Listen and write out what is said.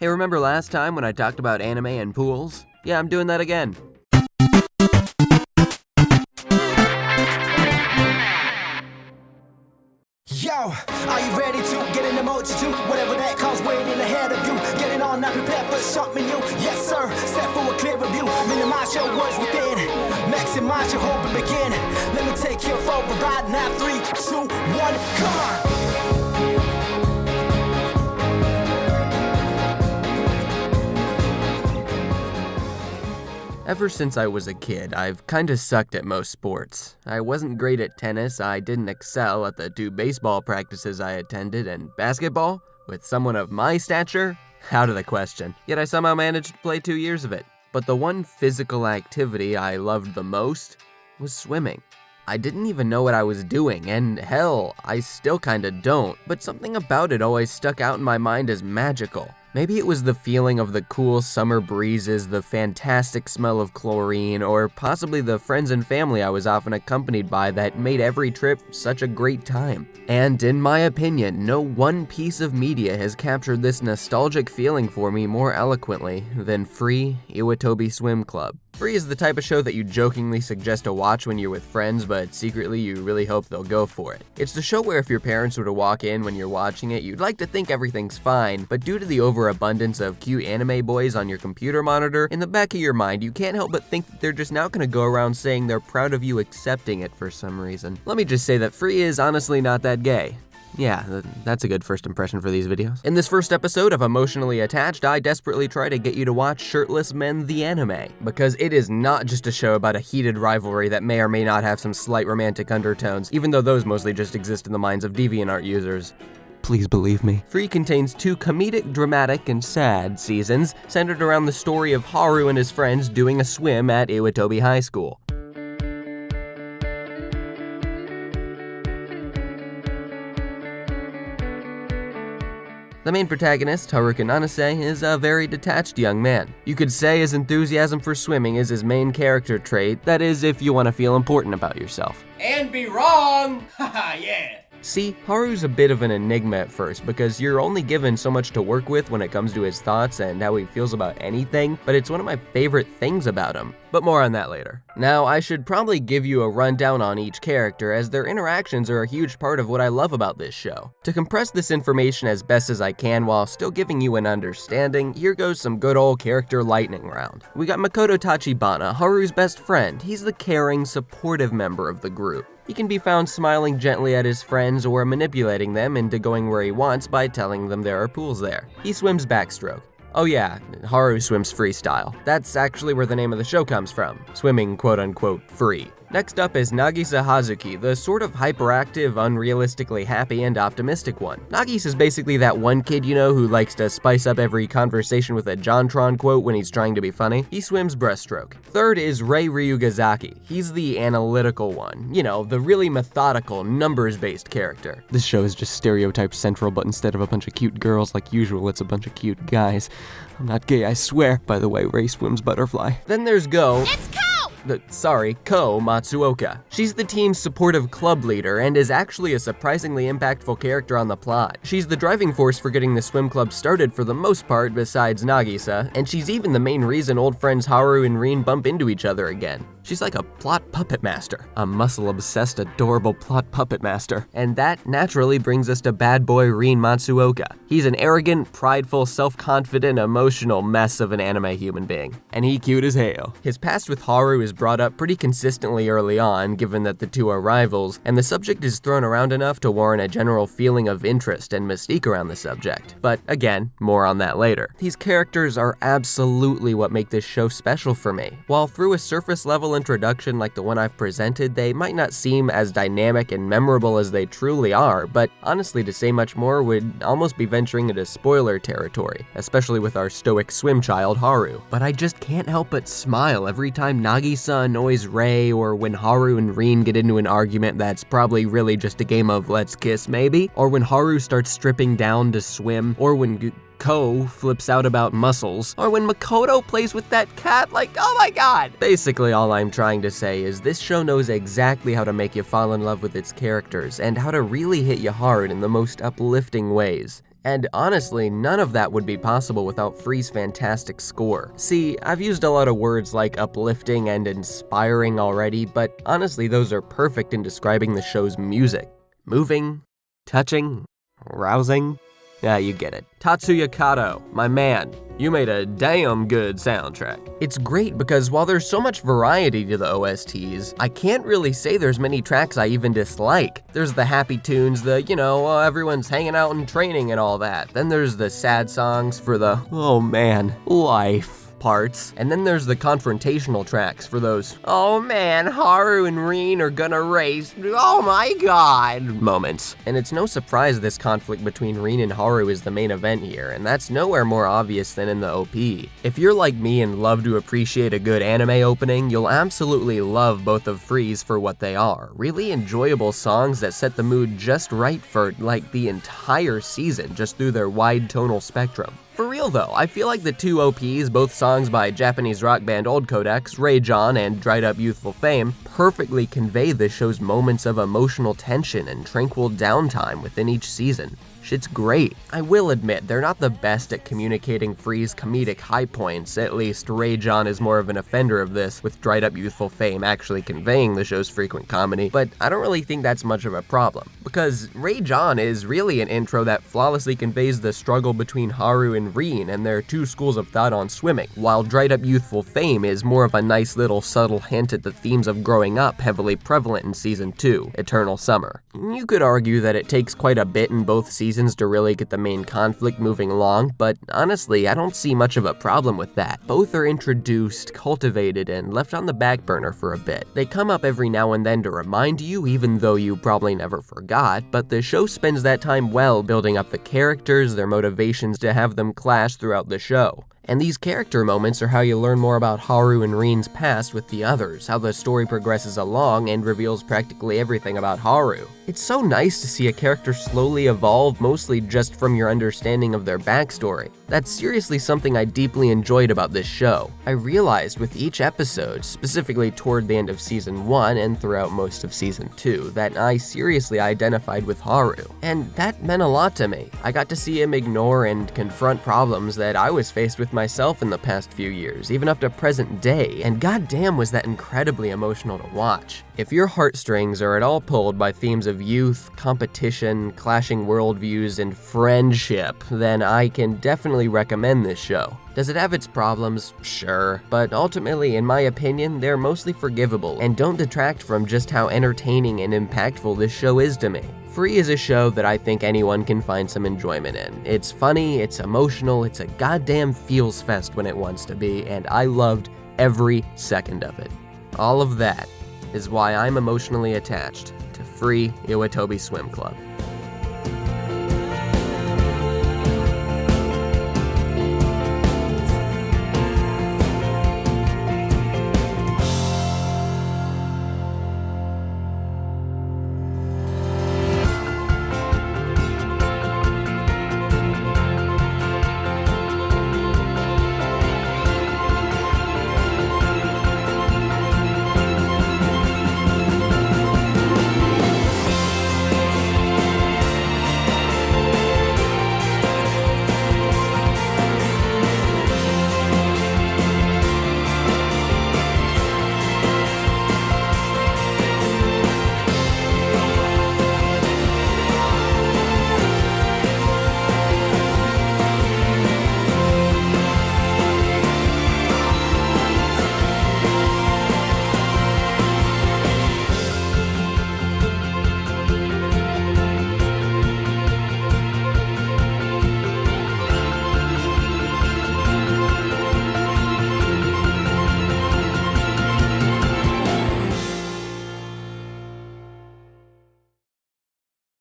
Hey, remember last time when I talked about anime and pools? Yeah, I'm doing that again. Yo, are you ready to get in the mode to do whatever that comes waiting ahead of you? Getting on, not prepared for something new. Yes, sir, set for a clear review. Minimize your words within, maximize your hope and begin. Let me take you for a ride now. 3, 2, 1, come on. Ever since I was a kid, I've kinda sucked at most sports. I wasn't great at tennis, I didn't excel at the 2 baseball practices I attended, and basketball? With someone of my stature? Out of the question. Yet I somehow managed to play 2 years of it. But the one physical activity I loved the most was swimming. I didn't even know what I was doing, and hell, I still kinda don't, but something about it always stuck out in my mind as magical. Maybe it was the feeling of the cool summer breezes, the fantastic smell of chlorine, or possibly the friends and family I was often accompanied by that made every trip such a great time. And in my opinion, no one piece of media has captured this nostalgic feeling for me more eloquently than Free Iwatobi Swim Club. Free is the type of show that you jokingly suggest to watch when you're with friends, but secretly you really hope they'll go for it. It's the show where if your parents were to walk in when you're watching it, you'd like to think everything's fine, but due to the overabundance of cute anime boys on your computer monitor, in the back of your mind, you can't help but think that they're just now gonna go around saying they're proud of you accepting it for some reason. Let me just say that Free is honestly not that gay. Yeah, that's a good first impression for these videos. In this first episode of Emotionally Attached, I desperately try to get you to watch Shirtless Men the Anime, because it is not just a show about a heated rivalry that may or may not have some slight romantic undertones, even though those mostly just exist in the minds of DeviantArt users. Please believe me. Free contains 2 comedic, dramatic, and sad seasons centered around the story of Haru and his friends doing a swim at Iwatobi High School. The main protagonist, Haruka Nanase, is a very detached young man. You could say his enthusiasm for swimming is his main character trait, that is, if you want to feel important about yourself. And be wrong! Haha, yeah! See, Haru's a bit of an enigma at first because you're only given so much to work with when it comes to his thoughts and how he feels about anything, but it's one of my favorite things about him. But more on that later. Now, I should probably give you a rundown on each character as their interactions are a huge part of what I love about this show. To compress this information as best as I can while still giving you an understanding, here goes some good old character lightning round. We got Makoto Tachibana, Haru's best friend. He's the caring, supportive member of the group. He can be found smiling gently at his friends or manipulating them into going where he wants by telling them there are pools there. He swims backstroke. Oh yeah, Haru swims freestyle. That's actually where the name of the show comes from, swimming quote-unquote free. Next up is Nagisa Hazuki, the sort of hyperactive, unrealistically happy, and optimistic one. Nagisa's basically that one kid you know who likes to spice up every conversation with a JonTron quote when he's trying to be funny. He swims breaststroke. Third is Rei Ryugazaki. He's the analytical one. You know, the really methodical, numbers-based character. This show is just stereotype central, but instead of a bunch of cute girls like usual, it's a bunch of cute guys. I'm not gay, I swear. By the way, Rei swims butterfly. Then there's Ko Matsuoka. She's the team's supportive club leader and is actually a surprisingly impactful character on the plot. She's the driving force for getting the swim club started for the most part besides Nagisa, and she's even the main reason old friends Haru and Rin bump into each other again. She's like a plot puppet master, a muscle-obsessed, adorable plot puppet master. And that naturally brings us to bad boy Rin Matsuoka. He's an arrogant, prideful, self-confident, emotional mess of an anime human being. And he cute as hell. His past with Haru is brought up pretty consistently early on, given that the two are rivals, and the subject is thrown around enough to warrant a general feeling of interest and mystique around the subject. But again, more on that later. These characters are absolutely what make this show special for me. While through a surface level introduction like the one I've presented, they might not seem as dynamic and memorable as they truly are, but honestly to say much more would almost be venturing into spoiler territory, especially with our stoic swim child Haru. But I just can't help but smile every time Nagisa annoys Rei, or when Haru and Rin get into an argument that's probably really just a game of let's kiss maybe, or when Haru starts stripping down to swim, or when Ko flips out about muscles, or when Makoto plays with that cat, like, oh my god! Basically all I'm trying to say is this show knows exactly how to make you fall in love with its characters, and how to really hit you hard in the most uplifting ways. And honestly, none of that would be possible without Free's fantastic score. See, I've used a lot of words like uplifting and inspiring already, but honestly those are perfect in describing the show's music. Moving, touching, rousing. Yeah, you get it. Tatsuya Kato, my man, you made a damn good soundtrack. It's great because while there's so much variety to the OSTs, I can't really say there's many tracks I even dislike. There's the happy tunes, the, everyone's hanging out and training and all that. Then there's the sad songs for the, oh man, life parts. And then there's the confrontational tracks for those, oh man, Haru and Rin are gonna race, oh my god, moments. And it's no surprise this conflict between Rin and Haru is the main event here, and that's nowhere more obvious than in the OP. If you're like me and love to appreciate a good anime opening, you'll absolutely love both of Free's for what they are. Really enjoyable songs that set the mood just right for like the entire season, just through their wide tonal spectrum. For real though, I feel like the two OPs, both songs by Japanese rock band Old Codex, Rage On and Dried Up Youthful Fame, perfectly convey the show's moments of emotional tension and tranquil downtime within each season. Shit's great. I will admit, they're not the best at communicating Free's comedic high points, at least Rage On is more of an offender of this, with Dried Up Youthful Fame actually conveying the show's frequent comedy, but I don't really think that's much of a problem, because Rage On is really an intro that flawlessly conveys the struggle between Haru and Rin and their two schools of thought on swimming, while Dried Up Youthful Fame is more of a nice little subtle hint at the themes of growing up heavily prevalent in Season 2, Eternal Summer. You could argue that it takes quite a bit in both seasons to really get the main conflict moving along, but honestly, I don't see much of a problem with that. Both are introduced, cultivated, and left on the back burner for a bit. They come up every now and then to remind you, even though you probably never forgot, but the show spends that time well building up the characters, their motivations to have them clash throughout the show. And these character moments are how you learn more about Haru and Rin's past with the others, how the story progresses along and reveals practically everything about Haru. It's so nice to see a character slowly evolve, mostly just from your understanding of their backstory. That's seriously something I deeply enjoyed about this show. I realized with each episode, specifically toward the end of Season 1 and throughout most of Season 2, that I seriously identified with Haru. And that meant a lot to me. I got to see him ignore and confront problems that I was faced with myself in the past few years, even up to present day, and goddamn was that incredibly emotional to watch. If your heartstrings are at all pulled by themes of youth, competition, clashing worldviews, and friendship, then I can definitely recommend this show. Does it have its problems? Sure, but ultimately, in my opinion, they're mostly forgivable and don't detract from just how entertaining and impactful this show is to me. Free is a show that I think anyone can find some enjoyment in. It's funny, it's emotional, it's a goddamn feels fest when it wants to be, and I loved every second of it. All of that is why I'm emotionally attached to Free Iwatobi Swim Club.